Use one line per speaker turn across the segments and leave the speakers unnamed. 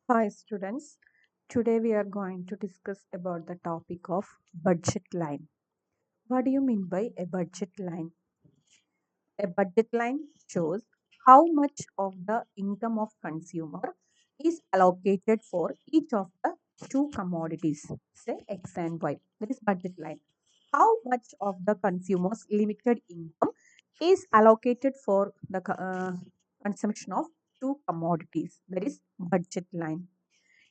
Hi students, today we are going to discuss about the topic of budget line. What do you mean by a budget line? A budget line shows how much of the income of consumer is allocated for each of the two commodities, say X and Y. That is budget line. How much of the consumer's limited income is allocated for the consumption of two commodities? That is budget line.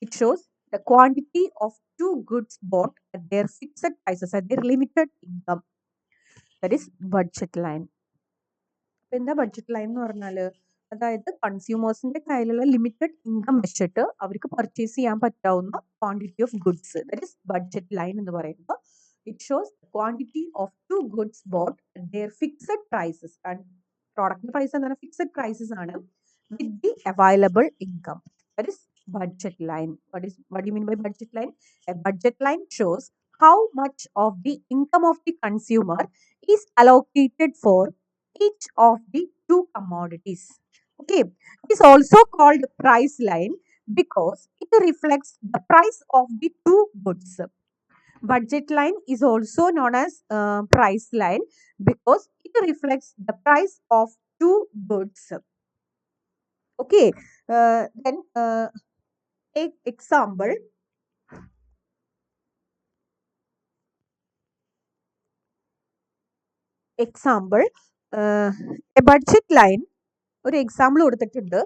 It shows the quantity of two goods bought at their fixed prices, at their limited income. That is budget line. ഇപ്പൊ എന്താ budget line എന്ന് പറഞ്ഞാൽ അതായത് കൺസ്യൂമേഴ്സിന്റെ കയ്യിലുള്ള limited income വെച്ചിട്ട് അവർക്ക് purchase ചെയ്യാൻ പറ്റാവുന്ന quantity of goods that is budget line എന്ന് പറയുമ്പോൾ it shows quantity of two goods bought their fixed prices പ്രോഡക്റ്റിന്റെ പ്രൈസ് എന്താണ് ഫിക്സഡ് പ്രൈസസ് ആണ് with the available income that is budget line. What do you mean by budget line? A budget line shows how much of the income of the consumer is allocated for each of the two commodities. Okay, it is also called price line because it reflects the price of the two goods. Budget line is also known as price line because it reflects the price of two goods. Okay, then take example. Example, a budget line. ഒരു example കൊടുത്തിട്ടുണ്ട്.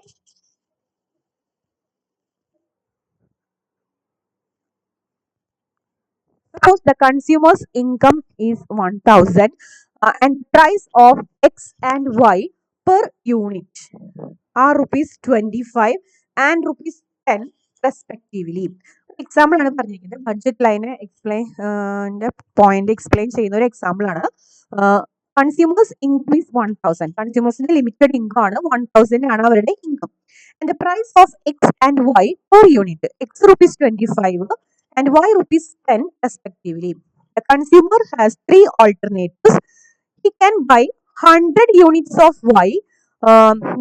Suppose the consumer's income is 1000 and price of X and Y per unit are rupees 25 and rupees 10 respectively. Example ആണ് പറഞ്ഞിരിക്കുന്നത് budget line point explain ചെയ്യുന്ന ഒരു example ആണ്. Consumers income is 1000. കൺസ്യൂമേഴ്സിന്റെ limited income ആണ് 1000 ആണ് അവരുടെ income. And price of X and Y per unit X rupees 25 and y rupees 10 respectively. The consumer has three alternatives. He can buy 100 units of y,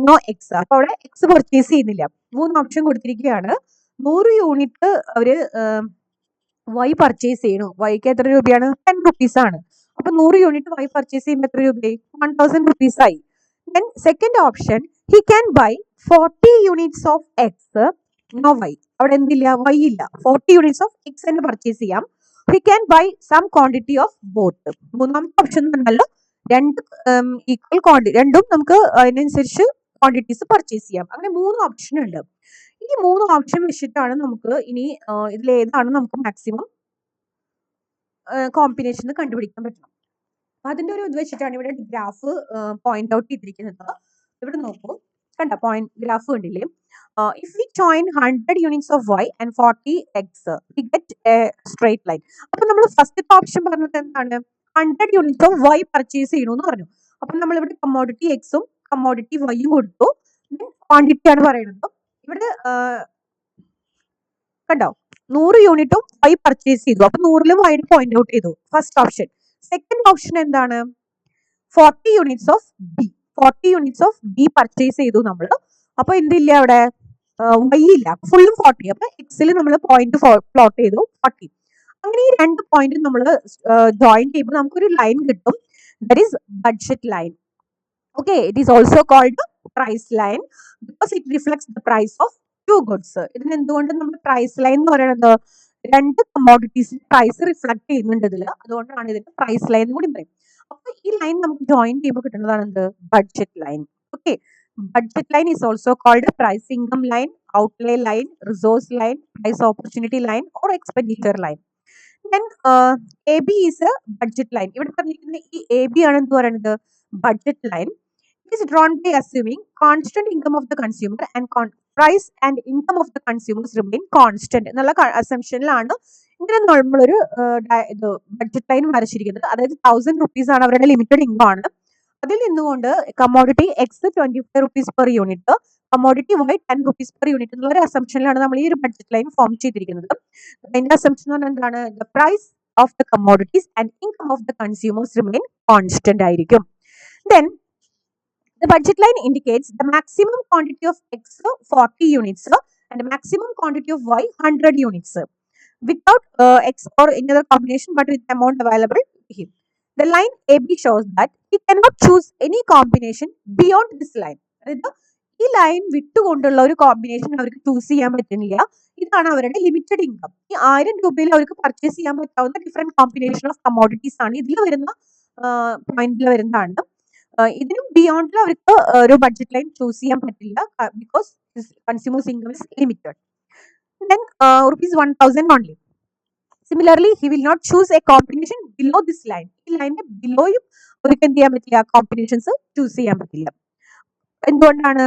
no x. അപ്പോൾ അവിടെ X purchase ചെയ്യുന്നില്ല. മൂന്ന് option കൊടുത്തിരിക്കുകയാണ്. 100 unit അവര് Y purchase ചെയ്യണു. വൈക്ക് എത്ര രൂപയാണ്? 10 rupees ആണ്. അപ്പൊ 100 യൂണിറ്റ് വൈ പർച്ചേസ് ചെയ്യുമ്പോൾ എത്ര രൂപയായി? 1000 rupees ആയി. Then second option, he can buy 40 units of x, no y. അവിടെ എന്തില്ല? വൈ ഇല്ല. 40 യൂണിറ്റ്സ് ഓഫ് എക്സ് തന്നെ പർച്ചേസ് ചെയ്യാം. He can buy some quantity of both. മൂന്നാമത്തെ ഓപ്ഷൻ എന്നല്ലോ രണ്ട് ഈക്വൽ ക്വാണ്ടിറ്റി, രണ്ടും നമുക്ക് അതിനനുസരിച്ച് ക്വാണ്ടിറ്റീസ് പർച്ചേസ് ചെയ്യാം. അങ്ങനെ മൂന്ന് ഓപ്ഷൻ ഉണ്ട്. ഈ മൂന്ന് ഓപ്ഷൻ വെച്ചിട്ടാണ് നമുക്ക് ഇനി ഇതിൽ ഏതാണ് നമുക്ക് മാക്സിമം കോമ്പിനേഷൻ കണ്ടുപിടിക്കാൻ പറ്റണം. അതിന്റെ ഒരു ഇത് വെച്ചിട്ടാണ് ഇവിടെ ഗ്രാഫ് പോയിന്റ് ഔട്ട് ചെയ്തിരിക്കുന്നത്. ഇവിടെ നോക്കൂ, കണ്ട പോയിന്റ് ഗ്രാഫ് കണ്ടില്ലേ? If we join 100 units of y and 40 x, we get a straight line. അപ്പൊ നമ്മൾ ഫസ്റ്റ് ഓപ്ഷൻ പറഞ്ഞത് എന്താണ്? 100 യൂണിറ്റ്സ് ഓഫ് y പർച്ചേസ് ചെയ്യണമെന്ന് പറഞ്ഞു. അപ്പൊ നമ്മൾ ഇവിടെ കമ്മോഡിറ്റി എക്സും കമ്മോഡിറ്റി വൈയും കൊടുത്തു. ക്വാണ്ടിറ്റി ആണ് പറയുന്നത്. ഇവിടെ കണ്ടോ 100 യൂണിറ്റും y പർച്ചേസ് ചെയ്തു. അപ്പൊ 100ലും y പോയിന്റ് ഔട്ട് ചെയ്തു. First option. സെക്കൻഡ് ഓപ്ഷൻ എന്താണ്? 40 units of B. 40 units of B purchase ചെയ്തു നമ്മൾ. അപ്പൊ എന്തില്ല അവിടെ? വൈ ഇല്ല, ഫുള്ളും 40. അപ്പൊ എക്സിൽ നമ്മൾ പോയിന്റ് പ്ലോട്ട് ചെയ്തു 40. അങ്ങനെ ഈ രണ്ട് പോയിന്റ് നമ്മൾ ജോയിൻ ചെയ്യുമ്പോൾ നമുക്കൊരു ലൈൻ കിട്ടും. That is budget line. Okay, it is also called price line because it reflects the price of two goods. ഇതിന് എന്തുകൊണ്ട് നമ്മൾ പ്രൈസ് ലൈൻ എന്ന് പറയുന്നത്? രണ്ട് കമ്മോഡിറ്റീസിന്റെ പ്രൈസ് റിഫ്ലക്ട് ചെയ്യുന്നുണ്ട് ഇതിൽ. അതുകൊണ്ടാണ് ഇതിന്റെ പ്രൈസ് ലൈൻ എന്ന് കൂടി പറയും. അപ്പൊ ഈ ലൈൻ നമുക്ക് ജോയിൻ ചെയ്യുമ്പോൾ കിട്ടുന്നതാണ് എന്ത്? Budget line. Okay, budget line is also called a price income line, outlay line, resource line, price opportunity line or expenditure line. Then AB is a budget line. ഇവിടെ പറഞ്ഞിരിക്കുന്ന ഈ AB ആണ് എന്ത് പറയുന്നത്? Budget line. It is drawn by assuming constant income of the consumer and price and income of the consumers remain constant എന്നുള്ള അസംഷനിലാണ് ഇങ്ങനെ നമ്മളൊരു budget line വരച്ചിരിക്കുന്നത്. അതായത് 1000 rupees ആണ് അവരുടെ ലിമിറ്റഡ് ഇൻകം ആണ്. അതിൽ നിന്നുകൊണ്ട് commodity x 25 rupees per unit, commodity y 10 rupees per unit എന്നുള്ള ഒരു അസംഷനിലാണ് നമ്മൾ ഈ ഒരു ബഡ്ജറ്റ് ലൈൻ ഫോം ചെയ്തിരിക്കുന്നത്. അതിന്റെ അസംഷൻ എന്ന് പറഞ്ഞാൽ എന്താണ്? The price of the commodities and income of the consumers remain constant ആയിരിക്കും. Then the budget line indicates the maximum quantity of X, 40 units, and maximum quantity of Y 100 units without X or any other combination but with amount available to him. The line AB shows that he cannot choose any combination beyond this line. അതായത് ഈ line വിട്ടുകൊണ്ടുള്ള ഒരു combination അവർക്ക് choose ചെയ്യാൻ പറ്റുന്നില്ല. ഇതാണ് അവരുടെ limited income. ഈ 1000 രൂപയിൽ അവർക്ക് പർച്ചേസ് ചെയ്യാൻ പറ്റാവുന്ന ഡിഫറെന്റ് കോമ്പിനേഷൻ ഓഫ് കമോഡിറ്റീസ് ആണ് ഇതിൽ വരുന്ന പോയിന്റിൽ വരുന്നതാണ്. ഇതിനും ബിയോണ്ടിൽ അവർക്ക് ഒരു ബഡ്ജറ്റ് ലൈൻ ചൂസ് ചെയ്യാൻ പറ്റില്ല because consumers income is limited. Then rupees 1000 only. Similarly, he will not choose a combination below this line. ഈ ലൈനിന്റെ ബിലോയും അവർക്ക് എന്ത് ചെയ്യാൻ പറ്റില്ല, കോമ്പിനേഷൻസ് ചൂസ് ചെയ്യാൻ പറ്റില്ല. എന്തുകൊണ്ടാണ്?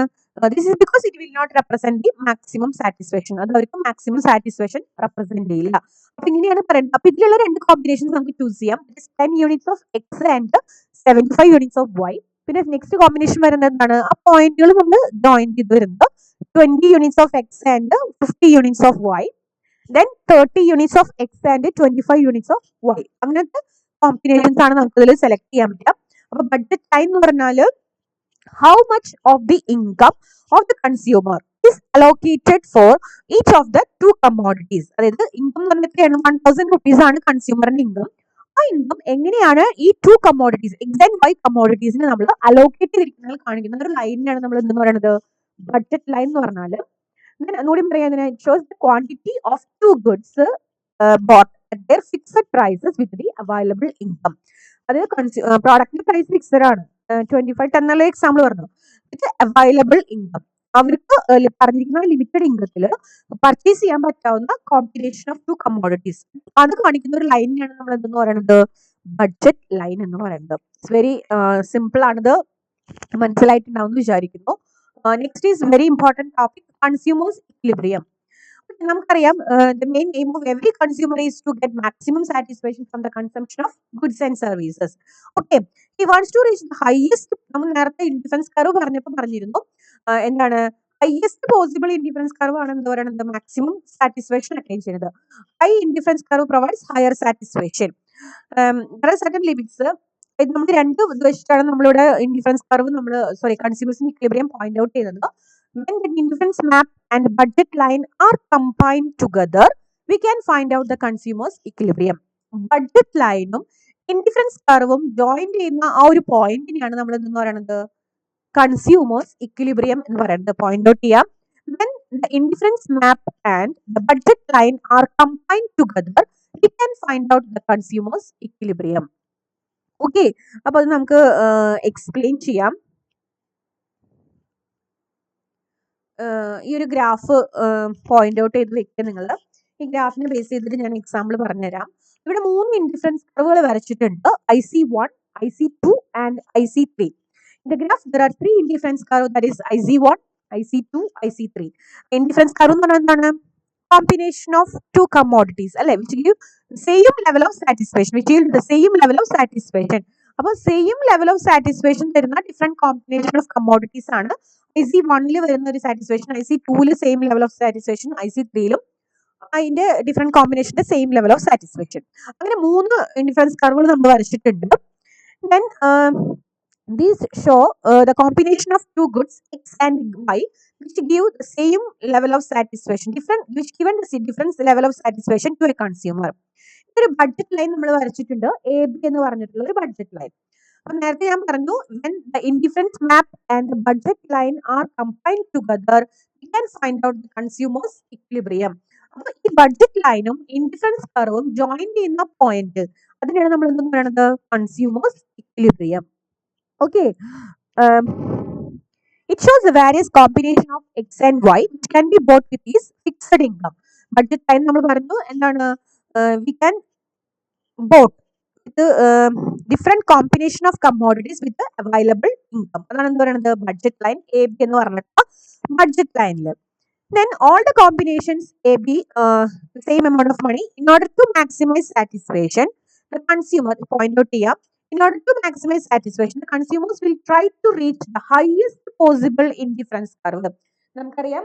This is because it will not represent the maximum satisfaction. അത് അവർക്ക് മാക്സിമം സാറ്റിസ്ഫാക്ഷൻ റെപ്രസെന്റ് ചെയ്യില്ല. അപ്പൊ ഇങ്ങനെയാണ് പറയുന്നത്. അപ്പൊ ഇതിലുള്ള രണ്ട് കോമ്പിനേഷൻസ് നമുക്ക് ചൂസ് ചെയ്യാം. 10 units of X and 75 units of y. പിന്നെ നെക്സ്റ്റ് കോമ്പിനേഷൻ വരുന്നത് എന്താണ്? ആ പോയിന്റുകൾ നമ്മൾ ജോയിൻ ചെയ്ത് വരുന്നത് 20 units of X and 50 units of Y. Then 30 units of X and 25 units of Y. അങ്ങനത്തെ കോമ്പിനേഷൻസ് ആണ് നമുക്ക് ഇതിൽ സെലക്ട് ചെയ്യാൻ പറ്റുക. അപ്പൊ ബഡ്ജറ്റ് ലൈൻ എന്ന് പറഞ്ഞാൽ how much of the income of the consumer is allocated for each of the two commodities. അതായത് ഇൻകം എന്ന് പറഞ്ഞാൽ 1000 rupees ആണ് കൺസ്യൂമറിന്റെ ഇൻകം. ആ ഇൻകം എങ്ങനെയാണ് ഈ two commodities X and Y കമ്മോഡിറ്റീസിന് നമ്മൾ അലോക്കേറ്റ് ചെയ്തിരിക്കുന്നത് കാണിക്കുന്ന ഒരു ലൈനിനാണ് നമ്മൾ എന്തെന്ന് പറയുന്നത് ബഡ്ജറ്റ് ലൈൻ എന്ന് പറഞ്ഞാൽ. ഒന്നുകൂടി പറയാൻ shows the quantity of two goods bought at their fixed prices with the available income. അത് പ്രോഡക്റ്റിന്റെ പ്രൈസ് ഫിക്സഡ് ആണ്. 25 എന്നുള്ള എക്സാമ്പിൾ പറഞ്ഞു. വിത്ത് അവൈലബിൾ ഇൻകം അവർക്ക് പറഞ്ഞിരിക്കുന്ന ലിമിറ്റഡ് ഇൻകത്തിൽ പർച്ചേസ് ചെയ്യാൻ പറ്റാവുന്ന കോമ്പിനേഷൻ ഓഫ് ടു കമ്മോഡിറ്റീസ് അത് കാണിക്കുന്ന ഒരു ലൈനിനാണ് നമ്മൾ എന്തെന്ന് പറയുന്നത് ബഡ്ജറ്റ് ലൈൻ എന്ന് പറയുന്നത്. ഇറ്റ്സ് വെരി സിമ്പിൾ ആണിത്, മനസ്സിലായിട്ടുണ്ടാവും എന്ന് വിചാരിക്കുന്നു. Next is very important topic, consumers equilibrium. നമുക്കറിയാം the main aim of every consumer is to get maximum satisfaction from the consumption of goods and services. Okay, he wants to reach the highest. നമ്മൾ നേരത്തെ indifference curve പറഞ്ഞിരുന്നു എന്താണ് highest possible indifference curve ആണ് എന്താ പറയുന്നത് maximum satisfaction attain ചെയ്യുന്നത്. High indifference curve provides higher satisfaction. Certain limits. നമുക്ക് രണ്ട് വെച്ചിട്ടാണ് നമ്മളിവിടെ ഇൻഡിഫറൻസ് കർവ് കൺസ്യൂമേഴ്സിന് ഇക്വിലിബ്രിയം പോയിന്റ് ഔട്ട് ചെയ്യുന്നത്. When the indifference map and budget line are combined together, we can find out the consumer's equilibrium. Budget line ഉം indifference കർവും join ചെയ്യുന്ന ആ ഒരു പോയിന്റിനെയാണ് നമ്മൾ എന്ന് പറയുന്നത് കൺസ്യൂമേഴ്സ് ഇക്വിലിബ്രിയം എന്ന് പറയുന്നത്. പോയിന്റ് ഔട്ട് ചെയ്യാം. When the indifference map and the budget line are combined together, we can find out the consumer's equilibrium. Okay, അപ്പോൾ അത് നമുക്ക് എക്സ്പ്ലെയിൻ ചെയ്യാം. ഈ ഒരു ഗ്രാഫ് പോയിന്റ് ഔട്ട് ചെയ്ത് വെക്കുക നിങ്ങൾ. ഈ ഗ്രാഫിനെ ബേസ് ചെയ്തിട്ട് ഞാൻ എക്സാമ്പിൾ പറഞ്ഞുതരാം. ഇവിടെ 3 ഇൻഡിഫറൻസ് കർവുകൾ വരച്ചിട്ടുണ്ട്. IC1, IC2 and IC3. In the graph there are 3 indifference curve, that is IC1, IC2, IC3. Indifference curve എന്ന് പറഞ്ഞാൽ എന്താണ്? കോമ്പിനേഷൻ ഓഫ് ടു കമ്മോഡിറ്റീസ് അല്ലെ, which give same level of satisfaction, which yield the same level of satisfaction. അപ്പോൾ same level of satisfaction തരുന്ന different combination of commodities ആണ് IC1 വരുന്ന ഒരു സാറ്റിസ്ഫാക്ഷൻ, IC2 same level of satisfaction, IC3 അതിന്റെ different കോമ്പിനേഷന്റെ same level of satisfaction. അങ്ങനെ 3 indifference കർവുകൾ നമ്മൾ വരച്ചിട്ടുണ്ട്. Then these show the combination of two goods X and Y which give the same level of satisfaction, which given the different level of satisfaction to a consumer. ഒരു budget line നമ്മൾ വരച്ചിട്ടുണ്ട്, AB എന്ന് പറഞ്ഞിട്ടുള്ള ഒരു budget line. അപ്പൊ നേരത്തെ ഞാൻ പറഞ്ഞു when the indifference map and the budget line are combined together, we can find out the consumer's equilibrium. അപ്പൊ ഈ ബഡ്ജറ്റ് ലൈനും ഇൻഡിഫറൻസ് കർവും ജോയിൻ ചെയ്യുന്ന പോയിന്റ് അതിനാണ് നമ്മൾ എന്തെന്ന് പറയുന്നത് consumers equilibrium. Okay, it shows the various combination of X and Y which can be bought with these fixed income. Budget line നമ്മൾ പറഞ്ഞു എന്താണ് we can bought with different combination of commodities with the available income. അതാണ് എന്ത് പറയുന്നത് budget line AB എന്ന് പറഞ്ഞിട്ട് budget ലൈനിൽ. Then all the combinations AB the same amount of money in order to maximize satisfaction. The consumer point out here, in order to maximize satisfaction, the consumers will try to reach the highest possible indifference curve. നമുക്കറിയാം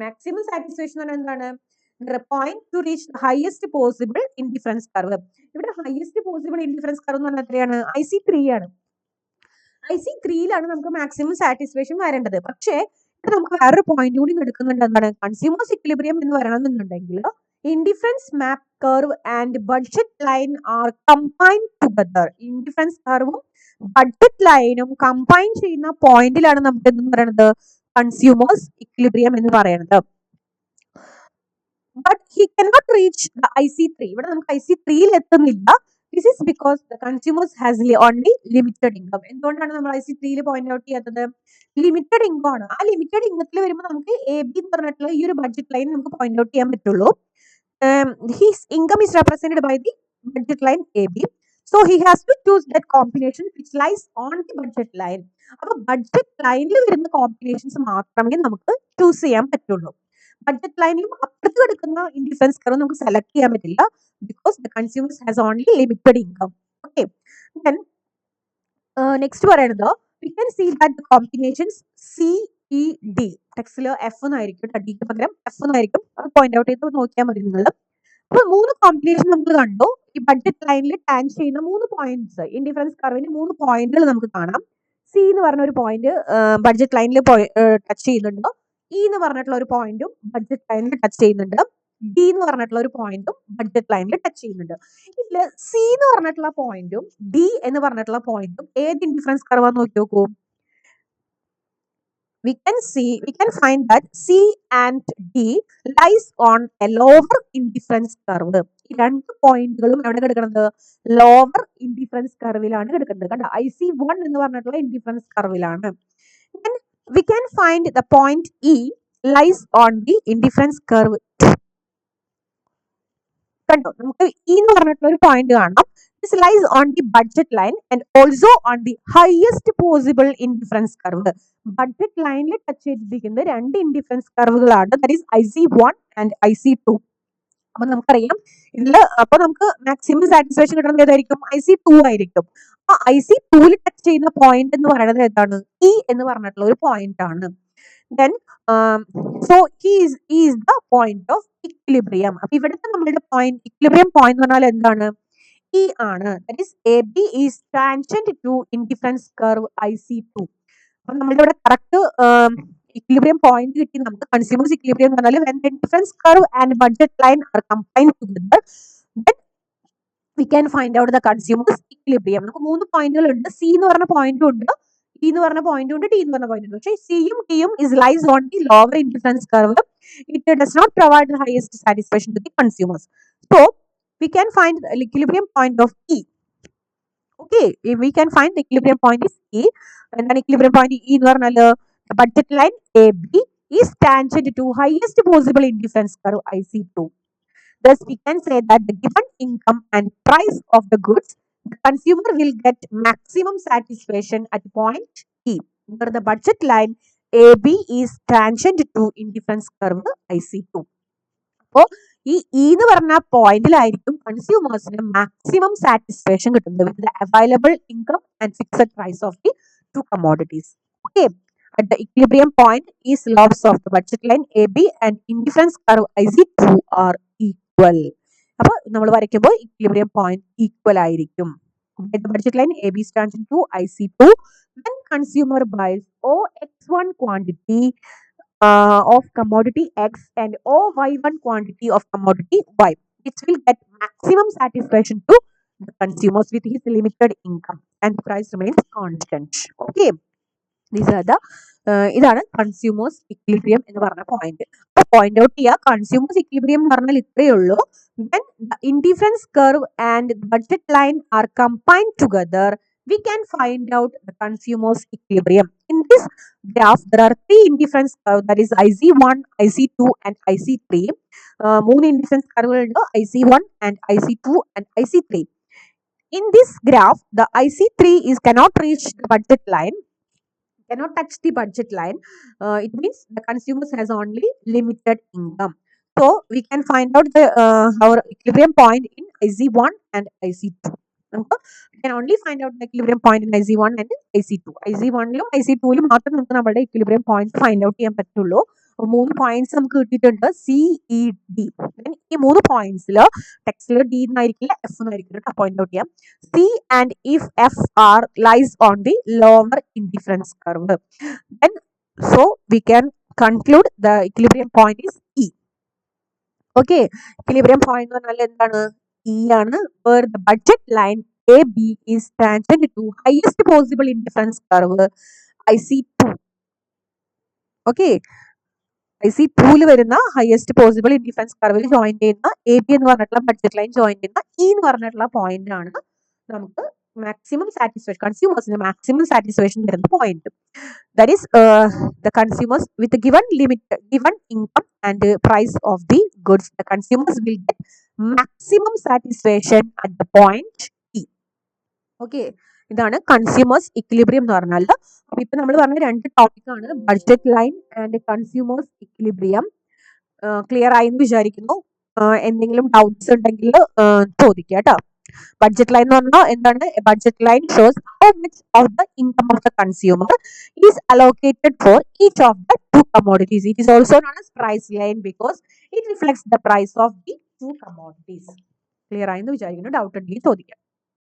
maximum satisfaction എന്ന് പറഞ്ഞാൽ എന്താണ് the point to reach the highest possible indifference curve. ഇവിടെ highest possible indifference curve എന്ന് പറഞ്ഞാൽ എത്രയാണ്? IC3 ആണ്. IC3 ലാണ് നമുക്ക് മാക്സിമം സാറ്റിസ്ഫാക്ഷൻ വരേണ്ടത്. പക്ഷേ നമുക്ക് വേറൊരു പോയിന്റ് കൂടി എടുക്കുന്നുണ്ട്. എന്താണ് കൺസ്യൂമേഴ്സ് ഇക്വിലിബ്രിയം എന്ന് പറയണമെന്നുണ്ടെങ്കിൽ indifference map curve and budget line are combined together. Indifference കർവും ബഡ്ജറ്റ് ലൈനും കമ്പൈൻ ചെയ്യുന്ന പോയിന്റിലാണ് നമുക്ക് എന്തെന്ന് പറയുന്നത് കൺസ്യൂമേഴ്സ് ഇക്വിലിബ്രിയം എന്ന് പറയുന്നത്. But he cannot reach the IC3. ഇവിടെ നമുക്ക് IC3യിൽ എത്തുന്നില്ല. This is because the consumers has only limited income. എന്തുകൊണ്ടാണ് നമ്മൾ IC3യിൽ പോയിന്റ് ഔട്ട് ചെയ്യാത്തത്? ലിമിറ്റഡ് ഇൻകം ആണ്. ആ ലിമിറ്റഡ് ഇൻകത്തിൽ വരുമ്പോൾ നമുക്ക് AB എന്ന് പറഞ്ഞിട്ടുള്ള ഈ ഒരു ബഡ്ജറ്റ് ലൈൻ നമുക്ക് പോയിന്റ് ഔട്ട് ചെയ്യാൻ പറ്റുള്ളൂ. His income is represented by the budget line AB. So he has to choose that combination which lies on the budget line. അപ്പോൾ ബഡ്ജറ്റ് ലൈനിൽ വരുന്ന കോമ്പിനേഷൻസ് മാത്രമേ നമുക്ക് ചൂസ് ചെയ്യാൻ പറ്റുള്ളൂ. ബഡ്ജറ്റ് ലൈനിലും അപ്പുറത്ത് കിടക്കുന്ന ഇൻഡിഫറൻസ് കർവ് നമുക്ക് സെലക്ട് ചെയ്യാൻ പറ്റില്ല because the consumers has only limited income. Okay, then next പറയുന്നത് we can see that the combinations CED ടെക്സ്റ്റിൽ എഫ് എന്നായിരിക്കും, ഡിക്ക് പകരം എഫ് എന്നായിരിക്കും. അത് പോയിന്റ് ഔട്ട് ചെയ്ത് നോക്കിയാൽ മതി നിങ്ങൾ. അപ്പോൾ 3 കോമ്പിനേഷൻ നമുക്ക് കണ്ടു. ഈ ബഡ്ജറ്റ് ലൈനിൽ ടാച്ച് ചെയ്യുന്ന 3 പോയിന്റ്സ്, ഇൻഡിഫറൻസ് കർവിന് 3 പോയിന്റുകൾ നമുക്ക് കാണാം. സി എന്ന് പറഞ്ഞ ഒരു പോയിന്റ് ബഡ്ജറ്റ് ലൈനിൽ ടച്ച് ചെയ്യുന്നുണ്ട്. ഇ എന്ന് പറഞ്ഞിട്ടുള്ള ഒരു പോയിന്റും ബഡ്ജറ്റ് ലൈനിൽ ടച്ച് ചെയ്യുന്നുണ്ട്. ഡി എന്ന് പറഞ്ഞിട്ടുള്ള ഒരു പോയിന്റും ബഡ്ജറ്റ് ലൈനിൽ ടച്ച് ചെയ്യുന്നുണ്ട്. ഇതില് സി എന്ന് പറഞ്ഞിട്ടുള്ള പോയിന്റും ഡി എന്ന് പറഞ്ഞിട്ടുള്ള പോയിന്റും ഏത് ഇൻഡിഫറൻസ് കർവാന്ന് നോക്കി നോക്കൂ. we can find that C and D lies on a lower indifference curve. ഈ 2 പോയിന്റുകളും എവിടെ കിടക്കുന്നത്? ലോവർ ഇൻഡിഫറൻസ് കർവിലാണ് കിടക്കുന്നത്. കണ്ടോ, IC1 എന്ന് പറഞ്ഞിട്ടുള്ള indifference കർവിലാണ്. Then we can find the point E lies on the indifference curve. കണ്ടോ, നമുക്ക് E എന്ന് പറഞ്ഞിട്ടുള്ള ഒരു പോയിന്റ് കാണാം. This lies on the budget line and also on the highest possible indifference curve. ബഡ്ജറ്റ് ലൈനിൽ ടച്ച് ചെയ്തിരിക്കുന്നത് 2 ഇൻഡിഫറൻസ് കർവുകളാണ്. That is IC1 and IC2. അപ്പൊ നമുക്കറിയാം ഇതില് അപ്പൊ നമുക്ക് മാക്സിമം സാറ്റിസ്ഫാക്ഷൻ കിട്ടുന്നത് ഏതായിരിക്കും? IC2 ആയിരിക്കും. ആ IC2ൽ ടച്ച് ചെയ്യുന്ന പോയിന്റ് എന്ന് പറയുന്നത് ഏതാണ്? E എന്ന് പറഞ്ഞിട്ടുള്ള ഒരു പോയിന്റ് ആണ്. Then so he is the point of equilibrium. അപ്പൊ ഇവിടുത്തെ നമ്മളുടെ പോയിന്റ് ഇക്വിലിബ്രിയം പോയിന്റ് എന്ന് പറഞ്ഞാൽ എന്താണ്? E ആണ്. That is AB is tangent to indifference curve IC2. അപ്പൊ നമ്മളുടെ ഇവിടെ കറക്റ്റ് ഇക്വിലിബ്രിയം പോയിന്റ് കിട്ടി നമുക്ക്. കൺസ്യൂമേഴ്സ് ഇക്വിലിബ്രിയം എന്ന് പറഞ്ഞാൽ when the indifference curve and budget line are combined together, then we can find out the consumers equilibrium. നമുക്ക് 3 പോയിന്റുകൾ ഉണ്ട്. സി എന്ന് പറഞ്ഞ പോയിന്റും ഉണ്ട്, ഇ എന്ന് പറഞ്ഞ പോയിന്റും ഉണ്ട്, ഡി എന്ന് പറഞ്ഞ പോയിന്റ് ഉണ്ട്. പക്ഷേ സിയും ഡിയും is lies on the lower indifference curve. It does not provide the highest satisfaction to the consumers. So we can find the equilibrium point of E. Okay, we can find the equilibrium point is E. And then equilibrium point E എന്ന് പറഞ്ഞാൽ the budget line AB is tangent to highest possible indifference curve IC2. Thus, we can say that the given income and price of the goods, the consumer will get maximum satisfaction at point E, where the budget line AB is tangent to indifference curve IC2. അപ്പോൾ ഈ E എന്ന് പറഞ്ഞ പോയിന്റിലായിരിക്കും കൺസ്യൂമേഴ്സിന് maximum satisfaction കിട്ടുന്നത് with the available income and fixed price of the 2 commodities. Okay, at the equilibrium point is lobes of the budget line AB and indifference curve IC2 are equal. അപ്പോൾ നമ്മൾ വരയ്ക്കുമ്പോൾ equilibrium point equal ആയിരിക്കും. Budget line AB is tangent to IC2 when consumer buys OX1 quantity of commodity X and OY1 quantity of commodity Y, which will get maximum satisfaction to the consumers with his limited income and the price remains constant. Okay, these are the ഇതാണ് consumers equilibrium എന്ന് പറഞ്ഞ point. അപ്പോൾ point out ചെയ്യുക, consumers equilibrium എന്ന് പറഞ്ഞാൽ ഇത്രയേ ഉള്ളൂ. when the indifference curve and the budget line are combined together, we can find out the consumer's equilibrium. In this graph, there are 3 indifference curves, that is IC1, IC2 and IC3. 3 indifference curves, IC1 and IC2 and IC3. In this graph, the IC3 cannot reach the budget line, cannot touch the budget line. It means the consumers has only limited income. So we can find out the our equilibrium point in IC1 and IC2. We can only find out the equilibrium point in IC1 and IC2. IC1ലും IC2ലും മാത്രം നമുക്ക് നമ്മുടെ equilibrium points find out ചെയ്യാൻ പറ്റുള്ളൂ. 3 points നമുക്ക് കിട്ടിയിട്ടുണ്ട്, CED. ഈ 3 പോയിന്റ്സിൽ ടെക്സ്റ്റിൽ D എന്നായിരിക്കില്ല F എന്നായിരിക്കില്ല point out ചെയ്യാം. C and if F are lies on the lower indifference curve. Then So we can conclude the equilibrium point is E. Okay, equilibrium point എന്ന് പറഞ്ഞാൽ എന്താണ്? E ആണ്, where the budget line AB is tangent to highest possible indifference curve IC2. Okay, IC2 വരുന്ന highest possible indifference കർവിൽ join ചെയ്യുന്ന A B എന്ന് പറഞ്ഞിട്ടുള്ള budget line join ചെയ്യുന്ന ഇ എന്ന് പറഞ്ഞിട്ടുള്ള പോയിന്റ് ആണ് നമുക്ക് മാക്സിമം സാറ്റിസ്ഫാക്ഷൻ, കൺസ്യൂമേഴ്സിന് മാക്സിമം സാറ്റിസ്ഫാക്ഷൻ വരുന്ന point. That is the consumers with a given limit, given income and price of the goods, the consumers will get maximum satisfaction at the point E. Okay, ഇതാണ് consumers equilibrium എന്ന് പറഞ്ഞാൽ. അപ്പൊ ഇപ്പൊ നമ്മൾ പറഞ്ഞ രണ്ട് ടോപ്പിക്കാണ് budget line and consumers equilibrium. Clear ആയി എന്ന് വിചാരിക്കുന്നു. എന്തെങ്കിലും ഡൗട്ട്സ് ഉണ്ടെങ്കിൽ ചോദിക്കുക കേട്ടോ. ബഡ്ജറ്റ് ലൈൻ എന്ന് പറഞ്ഞാൽ എന്താണ്? Budget line shows how much of the income of the consumer is allocated for each of the two commodities. It is also known as price line because it reflects the price of the two commodities. Clear ആയി എന്ന് വിചാരിക്കുന്നു. Doubt ഉണ്ടെങ്കിൽ ചോദിക്കാം.